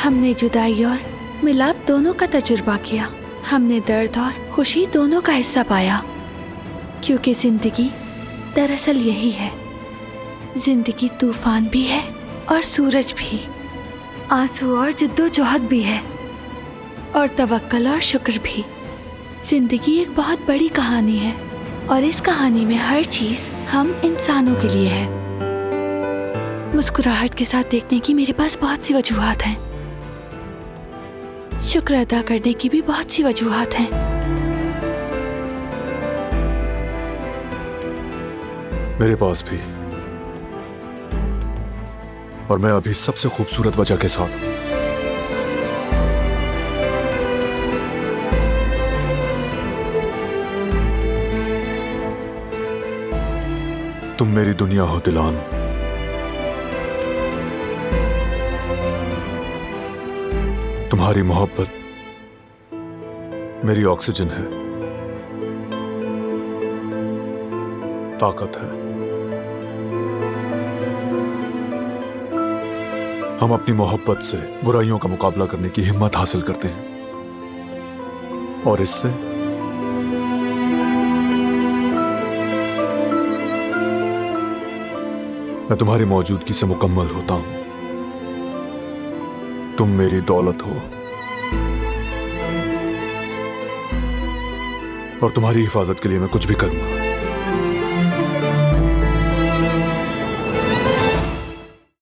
हमने जुदाई और मिलाप दोनों का तजुर्बा किया। हमने दर्द और खुशी दोनों का हिस्सा पाया, क्योंकि जिंदगी दरअसल यही है। जिंदगी तूफान भी है और सूरज भी, आंसू और जिद्दोजहद भी है, और तवक्कल और शुक्र भी। जिंदगी एक बहुत बड़ी कहानी है, और इस कहानी में हर चीज हम इंसानों के लिए है। मुस्कुराहट के साथ देखने की मेरे पास बहुत सी वजूहात हैं। शुक्र अदा करने की भी बहुत सी वजूहात हैं। मेरे पास भी, और मैं अभी सबसे खूबसूरत वजह के साथ हूं। तुम मेरी दुनिया हो दिलान, तुम्हारी मोहब्बत मेरी ऑक्सीजन है, ताकत है। हम अपनी मोहब्बत से बुराइयों का मुकाबला करने की हिम्मत हासिल करते हैं, और इससे मैं तुम्हारी मौजूदगी से मुकम्मल होता हूं। तुम मेरी दौलत हो, और तुम्हारी हिफाजत के लिए मैं कुछ भी करूंगा।